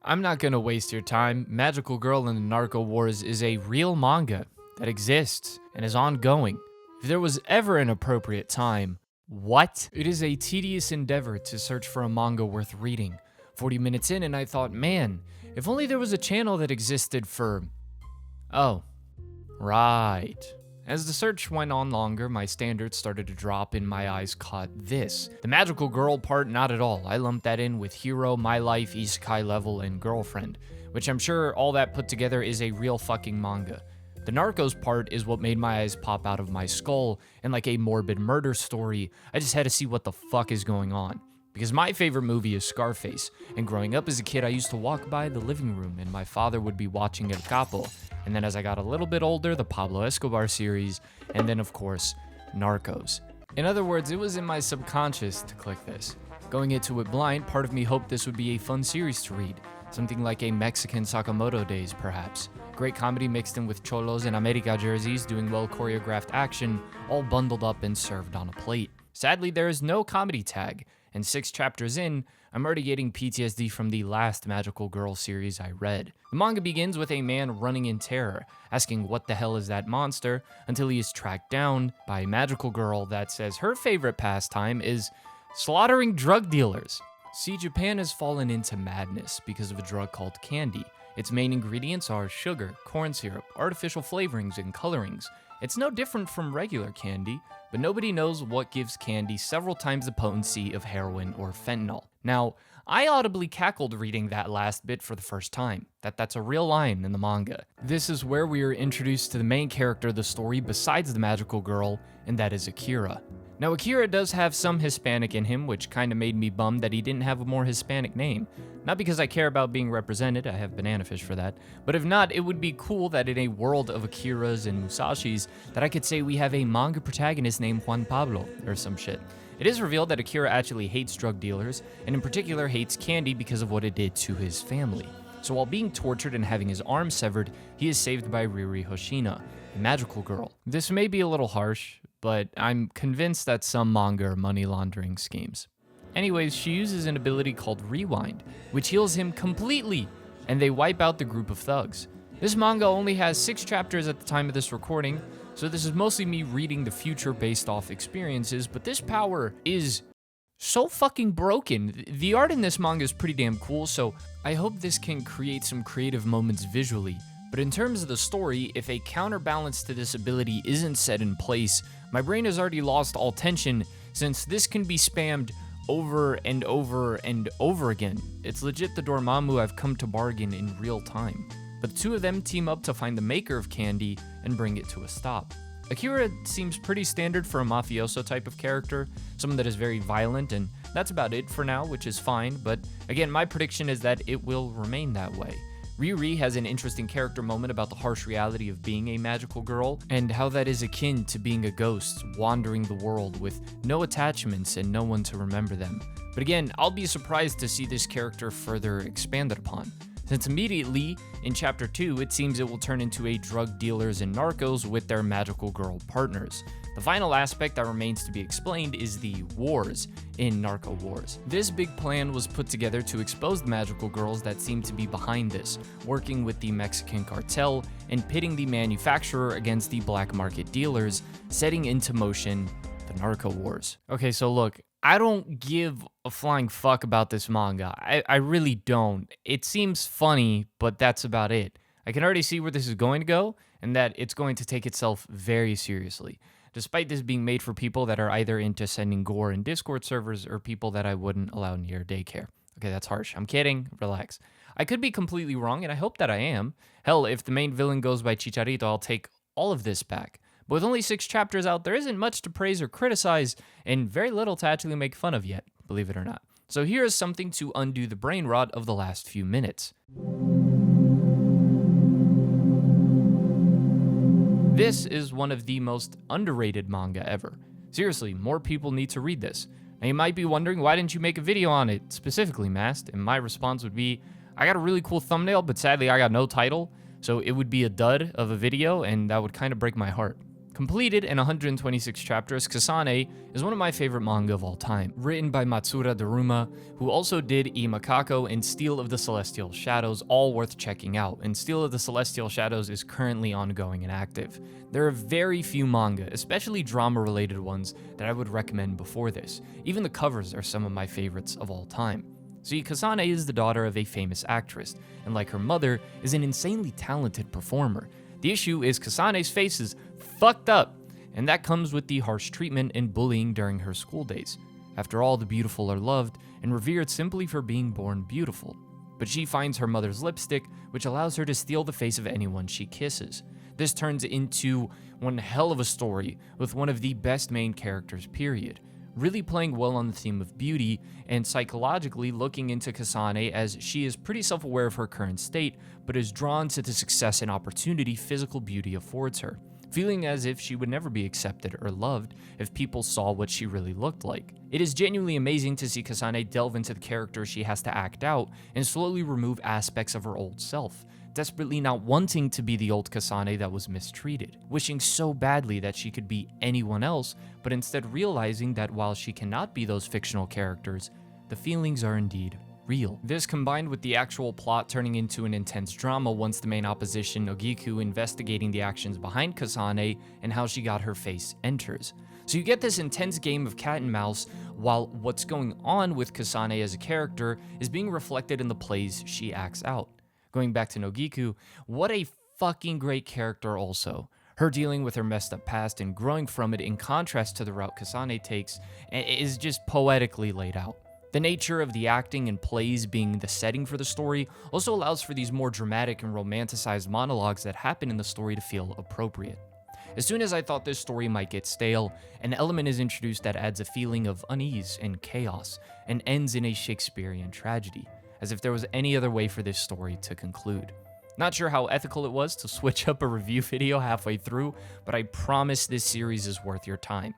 I'm not gonna waste your time. Magical Girl and the Narco Wars is a real manga that exists and is ongoing. If there was ever an appropriate time, what? It is a tedious endeavor to search for a manga worth reading. 40 minutes in and I thought, man, if only there was a channel that existed for... Oh, right. As the search went on longer, my standards started to drop and my eyes caught this. The Magical Girl part, not at all. I lumped that in with Hero, My Life, Isekai Level, and Girlfriend, which I'm sure all that put together is a real fucking manga. The Narcos part is what made my eyes pop out of my skull, and like a morbid murder story, I just had to see what the fuck is going on. Because my favorite movie is Scarface, and growing up as a kid I used to walk by the living room and my father would be watching El Capo, and then as I got a little bit older, the Pablo Escobar series, and then of course, Narcos. In other words, it was in my subconscious to click this. Going into it blind, part of me hoped this would be a fun series to read, something like a Mexican Sakamoto Days perhaps. Great comedy mixed in with cholos and America jerseys doing well choreographed action, all bundled up and served on a plate. Sadly, there is no comedy tag, and 6 chapters in, I'm already getting PTSD from the last Magical Girl series I read. The manga begins with a man running in terror, asking what the hell is that monster, until he is tracked down by a magical girl that says her favorite pastime is slaughtering drug dealers. See, Japan has fallen into madness because of a drug called candy. Its main ingredients are sugar, corn syrup, artificial flavorings, and colorings. It's no different from regular candy, but nobody knows what gives candy several times the potency of heroin or fentanyl. Now, I audibly cackled reading that last bit for the first time. That's a real line in the manga. This is where we are introduced to the main character of the story besides the magical girl, and that is Akira. Now, Akira does have some Hispanic in him, which kinda made me bummed that he didn't have a more Hispanic name. Not because I care about being represented, I have Banana Fish for that, but if not, it would be cool that in a world of Akiras and Musashis, that I could say we have a manga protagonist named Juan Pablo, or some shit. It is revealed that Akira actually hates drug dealers, and in particular hates candy because of what it did to his family. So while being tortured and having his arm severed, he is saved by Riri Hoshina, a magical girl. This may be a little harsh, but I'm convinced that some manga are money laundering schemes. Anyways, she uses an ability called Rewind, which heals him completely, and they wipe out the group of thugs. This manga only has 6 chapters at the time of this recording, so this is mostly me reading the future based off experiences, but this power is so fucking broken. The art in this manga is pretty damn cool, so I hope this can create some creative moments visually. But in terms of the story, if a counterbalance to this ability isn't set in place, my brain has already lost all tension since this can be spammed over and over and over again. It's legit the Dormammu I've come to bargain in real time. But the two of them team up to find the maker of candy and bring it to a stop. Akira seems pretty standard for a mafioso type of character, someone that is very violent, and that's about it for now, which is fine, but again, my prediction is that it will remain that way. Riri has an interesting character moment about the harsh reality of being a magical girl, and how that is akin to being a ghost, wandering the world with no attachments and no one to remember them. But again, I'll be surprised to see this character further expanded upon, since immediately in chapter 2, it seems it will turn into a drug dealers and narcos with their magical girl partners. The final aspect that remains to be explained is the wars in Narco Wars. This big plan was put together to expose the magical girls that seem to be behind this, working with the Mexican cartel and pitting the manufacturer against the black market dealers, setting into motion the Narco Wars. Okay, so look, I don't give a flying fuck about this manga. I really don't. It seems funny, but that's about it. I can already see where this is going to go, and that it's going to take itself very seriously. Despite this being made for people that are either into sending gore in Discord servers or people that I wouldn't allow near daycare. Okay, that's harsh. I'm kidding. Relax. I could be completely wrong, and I hope that I am. Hell, if the main villain goes by Chicharito, I'll take all of this back. But with only 6 chapters out, there isn't much to praise or criticize, and very little to actually make fun of yet, believe it or not. So here is something to undo the brain rot of the last few minutes. This is one of the most underrated manga ever. Seriously, more people need to read this. Now you might be wondering, why didn't you make a video on it, specifically, Mast? And my response would be, I got a really cool thumbnail, but sadly I got no title, so it would be a dud of a video, and that would kind of break my heart. Completed in 126 chapters, Kasane is one of my favorite manga of all time, written by Matsura Daruma, who also did Imakako and Steel of the Celestial Shadows, all worth checking out, and Steel of the Celestial Shadows is currently ongoing and active. There are very few manga, especially drama-related ones, that I would recommend before this. Even the covers are some of my favorites of all time. See, Kasane is the daughter of a famous actress, and like her mother, is an insanely talented performer. The issue is Kasane's face is fucked up, and that comes with the harsh treatment and bullying during her school days. After all, the beautiful are loved and revered simply for being born beautiful. But she finds her mother's lipstick, which allows her to steal the face of anyone she kisses. This turns into one hell of a story with one of the best main characters, period. Really playing well on the theme of beauty and psychologically looking into Kasane, as she is pretty self-aware of her current state, but is drawn to the success and opportunity physical beauty affords her, feeling as if she would never be accepted or loved if people saw what she really looked like. It is genuinely amazing to see Kasane delve into the character she has to act out and slowly remove aspects of her old self, desperately not wanting to be the old Kasane that was mistreated, wishing so badly that she could be anyone else, but instead realizing that while she cannot be those fictional characters, the feelings are indeed real. This combined with the actual plot turning into an intense drama once the main opposition, Nogiku, investigating the actions behind Kasane and how she got her face enters. So you get this intense game of cat and mouse while what's going on with Kasane as a character is being reflected in the plays she acts out. Going back to Nogiku, what a fucking great character also. Her dealing with her messed up past and growing from it in contrast to the route Kasane takes is just poetically laid out. The nature of the acting and plays being the setting for the story also allows for these more dramatic and romanticized monologues that happen in the story to feel appropriate. As soon as I thought this story might get stale, an element is introduced that adds a feeling of unease and chaos and ends in a Shakespearean tragedy, as if there was any other way for this story to conclude. Not sure how ethical it was to switch up a review video halfway through, but I promise this series is worth your time.